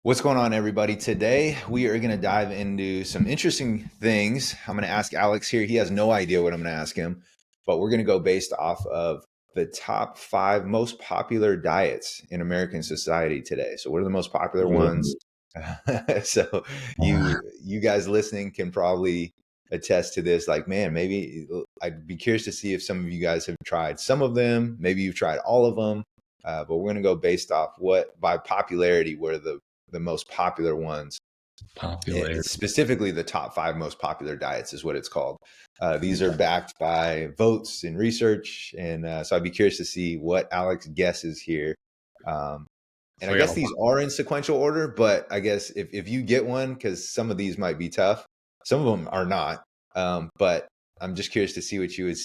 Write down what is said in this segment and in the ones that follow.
What's going on, everybody? Today, we are going to dive into some interesting things. I'm going to ask Alex here. He has no idea what I'm going to ask him, but we're going to go based off of the top 5 most popular diets in American society today. So, what are the most popular ones? So, you guys listening can probably attest to this. Like, man, maybe I'd be curious to see if some of you guys have tried some of them. Maybe you've tried all of them. But we're going to go based off what, by popularity, where the most popular ones. Popular. Specifically, the top 5 most popular diets is what it's called. These are backed by votes and research, and so I'd be curious to see what Alex guesses here. And I guess these are in sequential order, but I guess if you get one, because some of these might be tough, some of them are not. But I'm just curious to see what you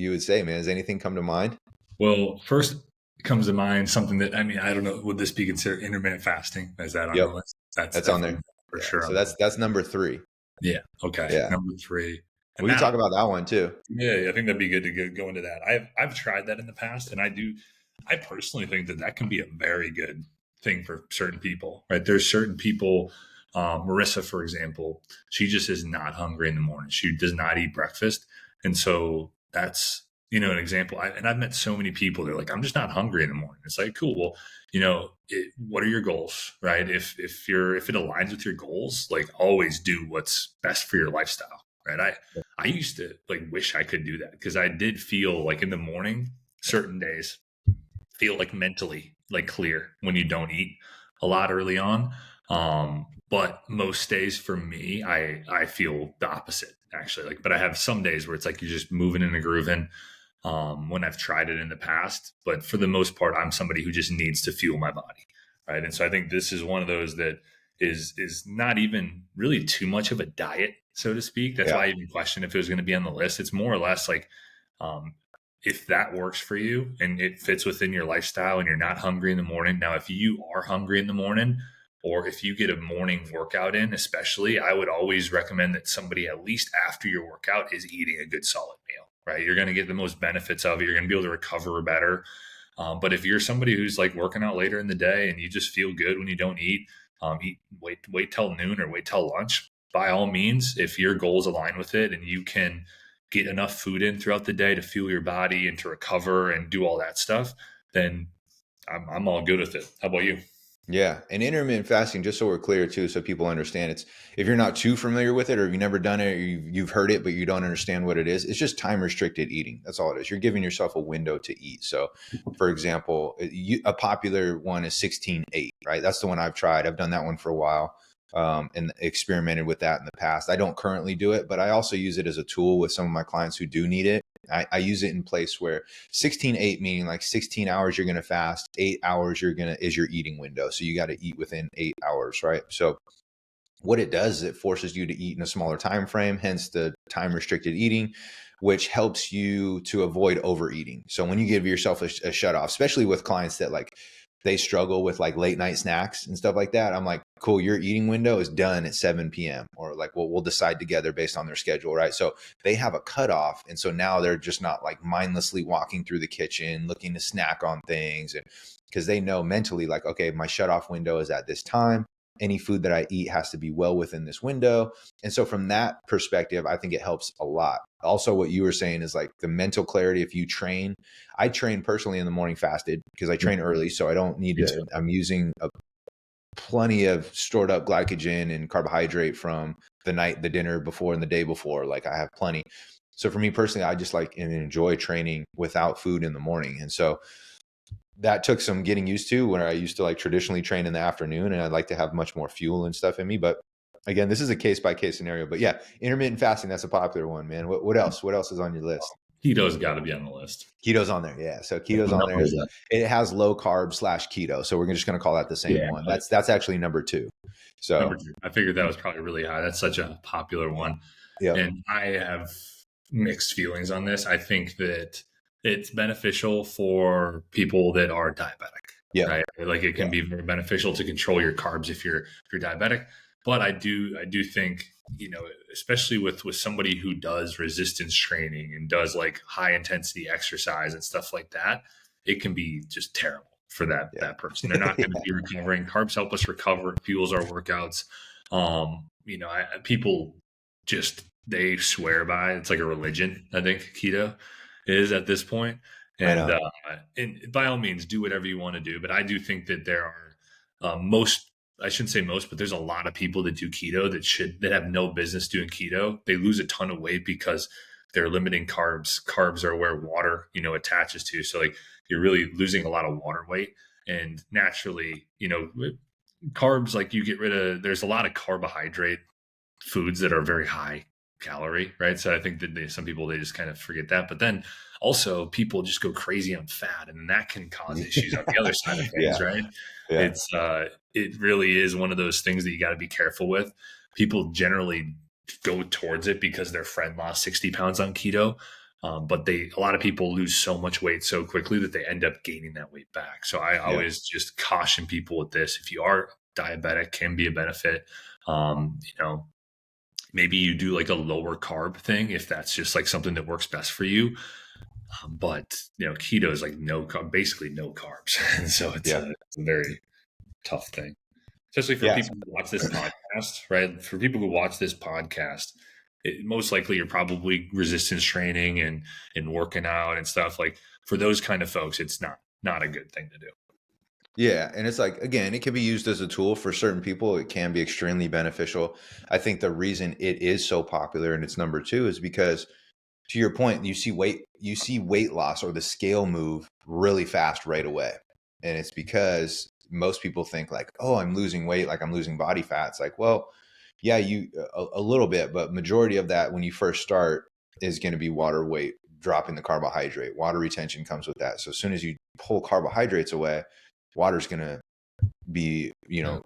would say, man. Does anything come to mind? Well, first comes to mind something that, I don't know, would this be considered intermittent fasting? Is that on the Yep, list? that's on there For yeah, sure. so that's number 3. Yeah. Okay. Yeah, Number 3. And we can talk about that one too. Yeah, I think that'd be good to go into that. I've tried that in the past, and I personally think that can be a very good thing for certain people, right? There's certain people, Marissa, for example, she just is not hungry in the morning. She does not eat breakfast. And so that's, an example. And I've met so many people, they're like, I'm just not hungry in the morning. It's like, cool. Well, what are your goals, right? If it aligns with your goals, like always do what's best for your lifestyle, right? I used to like wish I could do that because I did feel like in the morning, certain days feel like mentally like clear when you don't eat a lot early on. But most days for me, I feel the opposite actually. Like, but I have some days where it's like you're just moving and grooving. When I've tried it in the past, but for the most part, I'm somebody who just needs to fuel my body, right? And so I think this is one of those that is not even really too much of a diet, so to speak. That's why I even questioned if it was going to be on the list. It's more or less like, if that works for you and it fits within your lifestyle and you're not hungry in the morning. Now, if you are hungry in the morning, or if you get a morning workout in, especially, I would always recommend that somebody, at least after your workout, is eating a good solid meal, right? You're going to get the most benefits of it. You're going to be able to recover better. But if you're somebody who's like working out later in the day and you just feel good when you don't eat, wait till noon or wait till lunch. By all means, if your goals align with it and you can get enough food in throughout the day to fuel your body and to recover and do all that stuff, then I'm all good with it. How about you? Yeah, and intermittent fasting, just so we're clear too, so people understand, it's if you're not too familiar with it, or you've never done it, or you've heard it but you don't understand what it is, it's just time restricted eating. That's all it is. You're giving yourself a window to eat. So, for example, a popular one is 16/8, right? That's the one I've tried. I've done that one for a while, and experimented with that in the past. I don't currently do it, but I also use it as a tool with some of my clients who do need it. I use it in place where 16/8, meaning like 16 hours you're going to fast, 8 hours is your eating window. So you got to eat within 8 hours, right? So what it does is it forces you to eat in a smaller time frame, hence the time restricted eating, which helps you to avoid overeating. So when you give yourself a shut off, especially with clients that like they struggle with like late night snacks and stuff like that, I'm like, cool, your eating window is done at 7 p.m. Or like, well, we'll decide together based on their schedule, right? So they have a cutoff. And so now they're just not like mindlessly walking through the kitchen, looking to snack on things. And because they know mentally, like, okay, my shut off window is at this time. Any food that I eat has to be well within this window. And so from that perspective, I think it helps a lot. Also, what you were saying is like the mental clarity. If you train, I train personally in the morning fasted because I train early. So I don't need to, I'm using plenty of stored up glycogen and carbohydrate from the dinner before and the day before. Like I have plenty. So for me personally, I just like and enjoy training without food in the morning. And so that took some getting used to, where I used to like traditionally train in the afternoon and I'd like to have much more fuel and stuff in me. But again, this is a case by case scenario. But yeah, intermittent fasting, that's a popular one, man. What else? What else is on your list? Keto's got to be on the list. Keto's on there. Yeah. So keto's on there. It has low carb / keto. So we're just going to call that the same one. That's actually number 2. So number 2. I figured that was probably really high. That's such a popular one. Yeah. And I have mixed feelings on this. I think that it's beneficial for people that are diabetic. Yeah. Right? Like it can be very beneficial to control your carbs if you're diabetic. But I do think, especially with somebody who does resistance training and does like high intensity exercise and stuff like that, it can be just terrible for that Yeah. that person. They're not going to be recovering. Carbs help us recover, fuels our workouts. People just they swear by it. It's like a religion. I think keto is at this point, I and know. by all means, do whatever you want to do. But I do think that there are most. I shouldn't say most, but there's a lot of people that do keto that have no business doing keto. They lose a ton of weight because they're limiting carbs. Carbs are where water, attaches to. So like you're really losing a lot of water weight. And naturally, carbs, like you get rid of, there's a lot of carbohydrate foods that are very high calorie, right? So I think that some people, they just kind of forget that. But then also people just go crazy on fat, and that can cause issues on the other side of things, Yeah. right? Yeah. It really is one of those things that you got to be careful with. People generally go towards it because their friend lost 60 pounds on keto. But a lot of people lose so much weight so quickly that they end up gaining that weight back. So I Yeah. always just caution people with this. If you are diabetic, can be a benefit. Um, you know, Maybe you do like a lower carb thing if that's just like something that works best for you. But keto is like no carb, basically no carbs, and so Yeah. it's a very tough thing, especially for Yeah. people who watch this podcast, right? For people who watch this podcast, most likely you're probably resistance training and working out and stuff. Like for those kind of folks, it's not a good thing to do. Yeah, and it's like, again, it can be used as a tool for certain people. It can be extremely beneficial. I think the reason it is so popular and it's number two is because, to your point, you see weight loss or the scale move really fast right away. And it's because most people think like, oh, I'm losing weight, like I'm losing body fat. It's like, well, yeah, a little bit, but majority of that when you first start is going to be water weight, dropping the carbohydrate. Water retention comes with that. So as soon as you pull carbohydrates away, water's going to be, Yeah,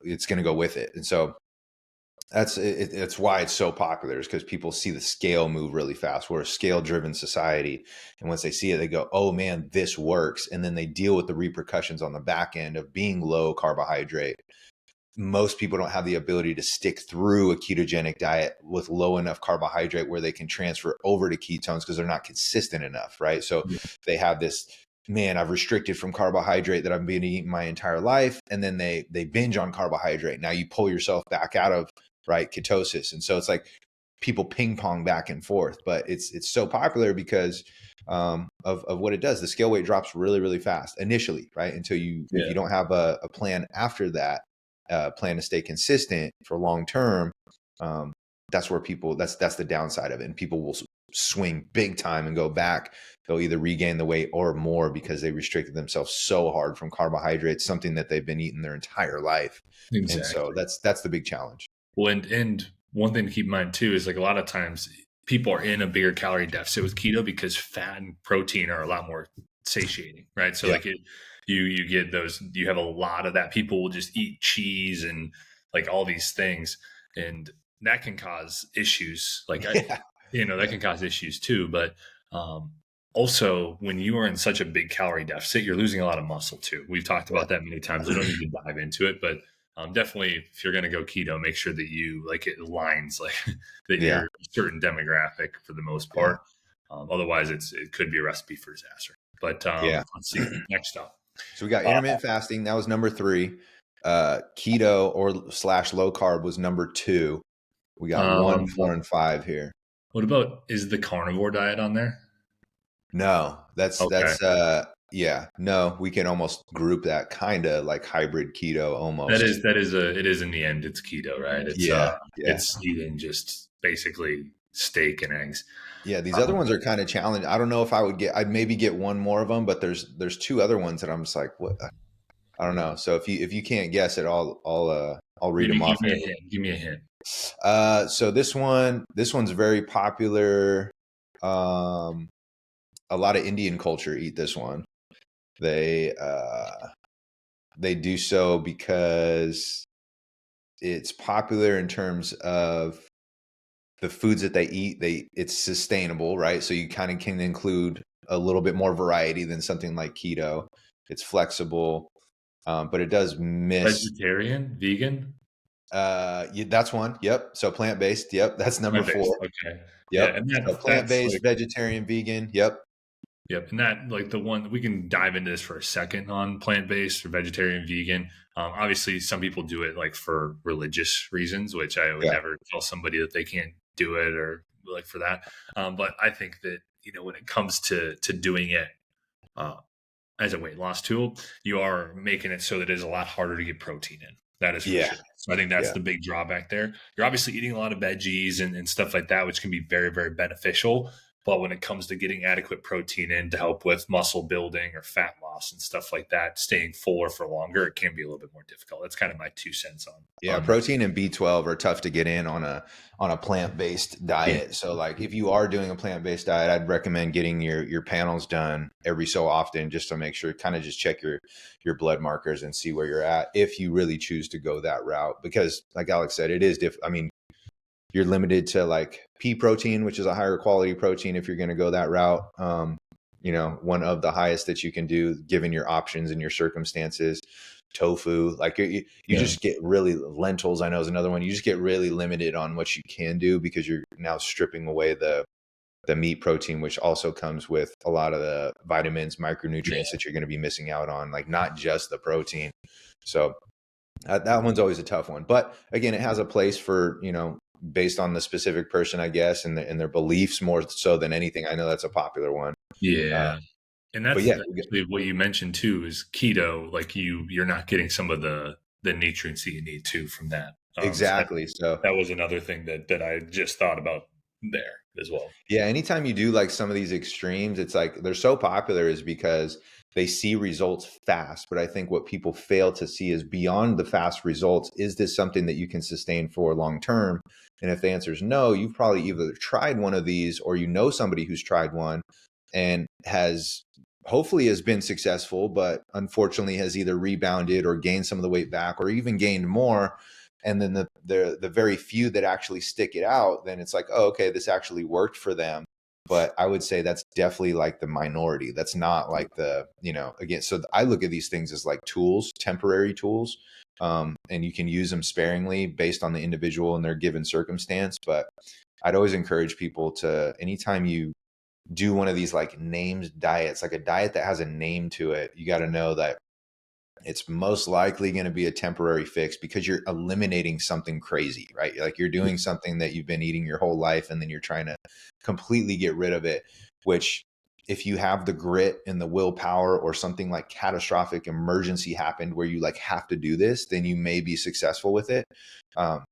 it's going to go with it. And so it's why it's so popular, is because people see the scale move really fast. We're a scale driven society. And once they see it, they go, oh man, this works. And then they deal with the repercussions on the back end of being low carbohydrate. Most people don't have the ability to stick through a ketogenic diet with low enough carbohydrate where they can transfer over to ketones because they're not consistent enough, right? So yeah, they have this, man, I've restricted from carbohydrate that I've been eating my entire life, and then they binge on carbohydrate. Now you pull yourself back out of, right, ketosis, and so it's like people ping pong back and forth. But it's so popular because of what it does. The scale weight drops really really fast initially, right? Until if you yeah. don't have a plan after that, plan to stay consistent for long term, that's where that's the downside of it. And people will swing big time and go back. They'll either regain the weight or more because they restricted themselves so hard from carbohydrates, something that they've been eating their entire life. And so Exactly. that's the big challenge. Well, and one thing to keep in mind too is like a lot of times people are in a bigger calorie deficit with keto because fat and protein are a lot more satiating, right? So Yeah. like you get those, you have a lot of that. People will just eat cheese and like all these things, and that can cause issues. Yeah. That Yeah. can cause issues too. But um, also, when you are in such a big calorie deficit, you're losing a lot of muscle too. We've talked Yeah. about that many times. We don't need to dive into it, but definitely, if you're going to go keto, make sure that you like it aligns like that Yeah. you're a certain demographic for the most Yeah. part. Otherwise, it could be a recipe for disaster. But Yeah. let's see. Next up, So we got uh, intermittent fasting. That was number three. Keto or slash low carb was number two. We got one, um, 4, and 5 here. what about, is the carnivore diet on there? No, Okay, yeah, no, we can almost group that kind of like hybrid keto almost. it is in the end, it's keto, right? Yeah, yeah, It's eating just basically steak and eggs. yeah. These other Um, ones are kind of challenging. I don't know if I'd maybe get one more of them, but there's two other ones that I'm just like, what? I don't know. So if you can't guess it, I'll read Maybe them give off me a here. hint. Give me a hint. So this one's very popular. Um, a lot of Indian culture eat this one. They they do so because it's popular in terms of the foods that they eat. It's sustainable, right? So you kind of can include a little bit more variety than something like keto. It's flexible, but it does miss. Vegetarian, vegan, Yeah, that's one. Yep. So plant based. Yep. That's number plant based. four. Okay, yeah, Yep. and So plant that's based, like vegetarian, vegan. Yep. Yep, and that like the one we can dive into this for a second on plant based or vegetarian, vegan. Obviously, some people do it like for religious reasons, which I would Yeah. never tell somebody that they can't do it or like for that. But I think that when it comes to doing it uh, as a weight loss tool, you are making it so that it is a lot harder to get protein in. That is for Yeah. sure. So I think that's Yeah. the big drawback there. You're obviously eating a lot of veggies and stuff like that, which can be very, very beneficial. But when it comes to getting adequate protein in to help with muscle building or fat loss and stuff like that, staying fuller for longer, it can be a little bit more difficult. That's kind of my 2 cents Yeah, on that. protein and B12 are tough to get in on a plant-based Yeah. diet. So like if you are doing a plant-based diet, I'd recommend getting your panels done every so often just to make sure, kind of just check your blood markers and see where you're at if you really choose to go that route. Because like Alex said, it is I mean, you're limited to like pea protein, which is a higher quality protein if you're going to go that route. One of the highest that you can do given your options and your circumstances. Tofu, like you Yeah. just get really, lentils, I know, is another one. You just get really limited on what you can do because you're now stripping away the meat protein, which also comes with a lot of the vitamins, Yeah. micronutrients that you're going to be missing out on, like not just the protein. So that one's always a tough one. But again, it has a place for, based on the specific person, I guess, and their beliefs more so than anything. I know that's a popular one. Uh, Yeah. And but that's yeah, actually what you mentioned too is keto. Like you're not getting some of the nutrients that you need to from that. So exactly. So that was another thing that I just thought about there as well. yeah, anytime you do like some of these extremes, it's like they're so popular is because they see results fast. But I think what people fail to see is beyond the fast results, is this something that you can sustain for long term? And if the answer is no, you've probably either tried one of these or somebody who's tried one and has hopefully has been successful, but unfortunately has either rebounded or gained some of the weight back or even gained more. And then the very few that actually stick it out, then it's like, oh, okay, this actually worked for them. But I would say that's definitely like the minority. That's not like again, so I look at these things as like tools, temporary tools. And you can use them sparingly based on the individual and their given circumstance. But I'd always encourage people to, anytime you do one of these like named diets, like a diet that has a name to it, you got to know that it's most likely going to be a temporary fix because you're eliminating something crazy, right? Like you're doing something that you've been eating your whole life and then you're trying to completely get rid of it, which if you have the grit and the willpower or something like catastrophic emergency happened where you like have to do this, then you may be successful with it. Um,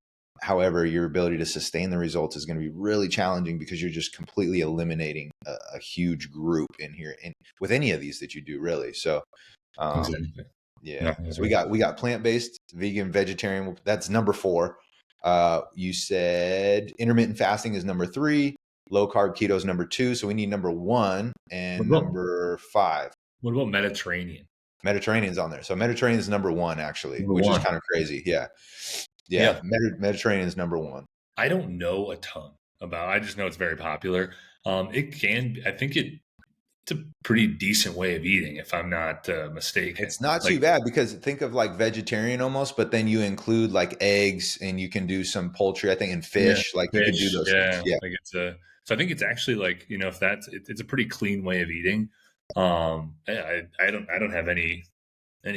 However, your ability to sustain the results is going to be really challenging because you're just completely eliminating a huge group in here and with any of these that you do really. So, um, Exactly. No, yeah. I So agree. we got plant-based, vegan, vegetarian. That's number 4. You said intermittent fasting is number 3. Low carb keto is number 2. So we need number 1 What and about number 5. what about Mediterranean? Mediterranean's on there. So Mediterranean is number 1 actually, Number which is one. kind of crazy. Yeah. Yeah. Yeah. Mediterranean is number 1. I don't know a ton about. I just know it's very popular. It can. I think it's a pretty decent way of eating, if I'm not mistaken. It's not Like too bad because think of like vegetarian almost, but then you include like eggs and you can do some poultry, I think, and yeah, fish. Like you can do fish. those things. Yeah, Yeah. like it's a. So I think it's actually like if it's a pretty clean way of eating. Yeah, I don't have any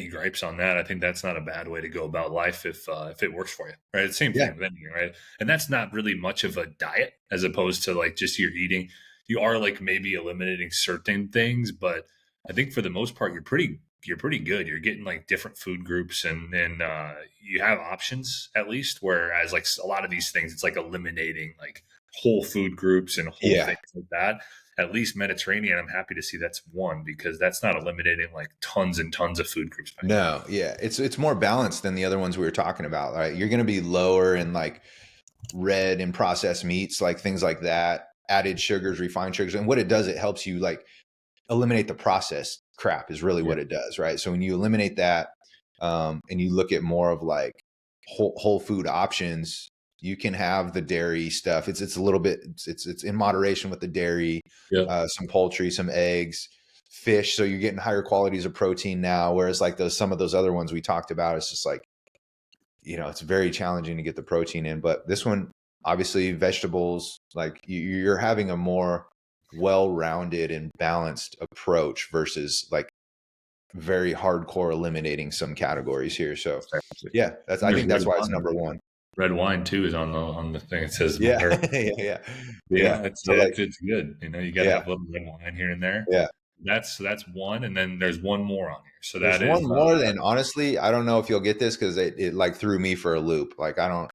gripes on that. I think that's not a bad way to go about life if it works for you, right? It's the same Yeah. thing with anything, right? And that's not really much of a diet as opposed to like just your eating. You are like maybe eliminating certain things, but I think for the most part you're pretty good. You're getting like different food groups and you have options at least. Whereas like a lot of these things, it's like eliminating like whole food groups and whole Yeah. things like that. At least Mediterranean, I'm happy to see that's one because that's not eliminating like tons and tons of food groups by any means. No, yeah. It's more balanced than the other ones we were talking about, right? You're going to be lower in like red and processed meats, like things like that, added sugars, refined sugars. And what it does, it helps you like eliminate the processed crap is really Yeah. what it does, right? So when you eliminate that, and you look at more of like whole food options, you can have the dairy stuff. It's a little bit it's in moderation with the dairy, Yep. some poultry, some eggs, fish. So you're getting higher qualities of protein now. Whereas like some of those other ones we talked about, it's just like it's very challenging to get the protein in. But this one, obviously, vegetables, like you're having a more well-rounded and balanced approach versus like very hardcore eliminating some categories here. So yeah, I There's think red that's why it's wine. number one. Red wine too is on the thing. It says Yeah. moderate. Yeah. Yeah. You Yeah. know, it's So like, it's good. You know, you got to yeah. have a little red wine here and there. Yeah. That's one, and then there's one more on here. So There's that is one more, and honestly, I don't know if you'll get this because it like threw me for a loop. Like I don't,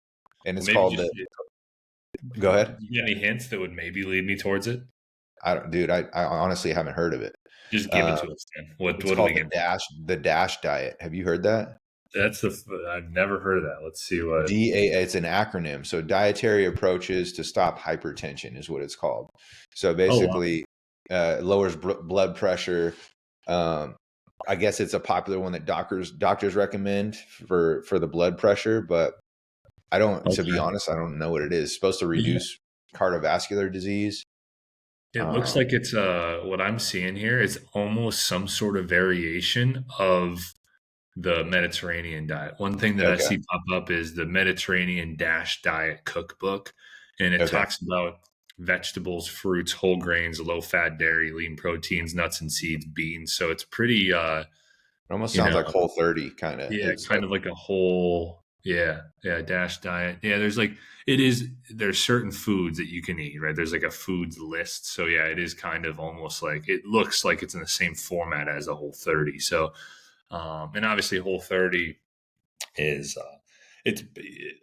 and well, it's maybe called just the. Go ahead. you got any hints that would maybe lead me towards it? I don't, dude. I honestly haven't heard of it. Just give it Uh, to us, man. What it's do we called get? the Dash diet. Have you heard that? That's I've never heard of that. Let's see what. It's an acronym. So dietary approaches to stop hypertension is what it's called. So Oh wow. basically, lowers blood pressure. Um, I guess it's a popular one that doctors recommend for the blood pressure, but I don't. To be Okay. honest, I don't know what it is. It's supposed to Yeah. reduce cardiovascular disease. It looks Um, like it's what I'm seeing here is almost some sort of variation of the Mediterranean diet. One thing that I okay. see pop up is the Mediterranean Dash Diet Cookbook, and it Okay. talks about vegetables, fruits, whole grains, low fat dairy, lean proteins, nuts and seeds, beans. So it's pretty It almost you sounds know, like Whole 30 kind of. yeah, It's kind like, of like a whole, yeah, dash diet. Yeah, there's like it is. There's certain foods that you can eat, right? There's like a foods list. So yeah, it is kind of almost like it looks like it's in the same format as a Whole 30. So, and obviously Whole 30 is it's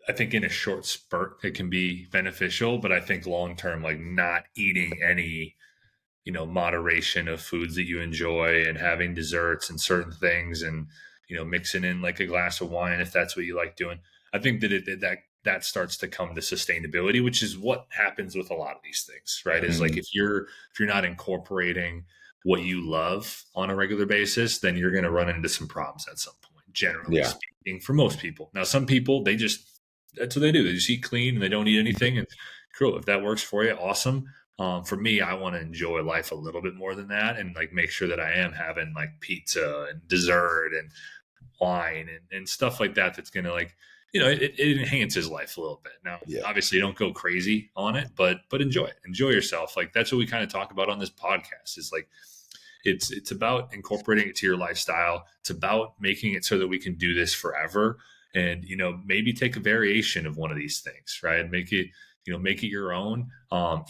I think in a short spurt it can be beneficial, but I think long term, like not eating any moderation of foods that you enjoy and having desserts and certain things and mixing in like a glass of wine if that's what you like doing. I think that that starts to come to sustainability, which is what happens with a lot of these things, right? Is like mhm, if you're not incorporating what you love on a regular basis, then you're going to run into some problems at some point, generally yeah, speaking, for most people. Now some people, they just that's what they do. They just eat clean and they don't eat anything, and cool. If that works for you, awesome. For me, I want to enjoy life a little bit more than that, and like make sure that I am having like pizza and dessert and wine and stuff like that. That's gonna like it enhances life a little bit. Now, yeah, obviously, don't go crazy on it, but enjoy it. Enjoy yourself. Like that's what we kind of talk about on this podcast. Is like it's about incorporating it to your lifestyle. It's about making it so that we can do this forever. And maybe take a variation of one of these things, right? Make it your own.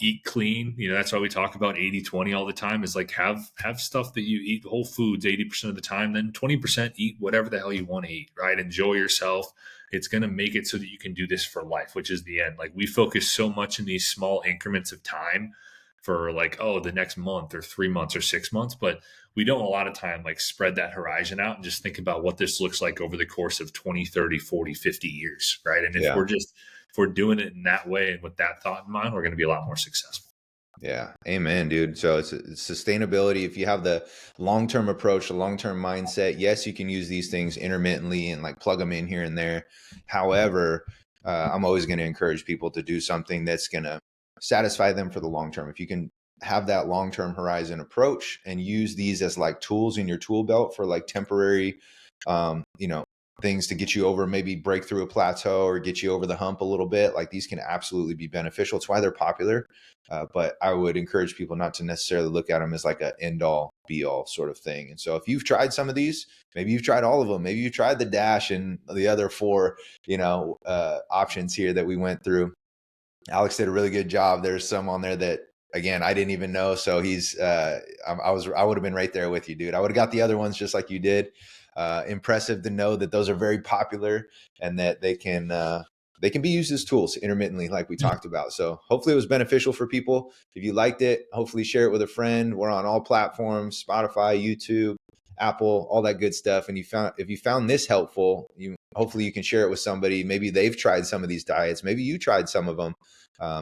Eat clean. That's why we talk about 80-20 all the time, is like have stuff that you eat whole foods 80% of the time, then 20% eat whatever the hell you want to eat, right? Enjoy yourself. It's going to make it so that you can do this for life, which is the end. Like we focus so much in these small increments of time for like, oh, the next month or 3 months or 6 months, but we don't a lot of time like spread that horizon out and just think about what this looks like over the course of 20, 30, 40, 50 years, right? And yeah. if we're doing it in that way and with that thought in mind, we're going to be a lot more successful. Yeah, amen, dude. So it's sustainability. If you have the long-term approach, the long-term mindset, yes, you can use these things intermittently and like plug them in here and there. However, I'm always going to encourage people to do something that's going to satisfy them for the long term. If you can have that long-term horizon approach and use these as like tools in your tool belt for like temporary, um, you know, things to get you over, maybe break through a plateau or get you over the hump a little bit, like these can absolutely be beneficial. It's why they're popular. But I would encourage people not to necessarily look at them as like an end all be all sort of thing. And so if you've tried some of these, maybe you've tried all of them, maybe you tried the Dash and the other four, options here that we went through. Alex did a really good job. There's some on there that again I didn't even know. So I would have been right there with you, dude. I would have got the other ones just like you did. Impressive to know that those are very popular and that they can be used as tools intermittently, like we talked about. So hopefully it was beneficial for people. If you liked it, hopefully share it with a friend. We're on all platforms: Spotify, YouTube, Apple, all that good stuff. And if you found this helpful, hopefully you can share it with somebody. Maybe they've tried some of these diets. Maybe you tried some of them.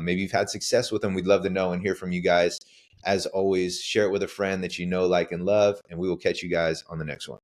Maybe you've had success with them. We'd love to know and hear from you guys. As always, share it with a friend that you know, like, and love, and we will catch you guys on the next one.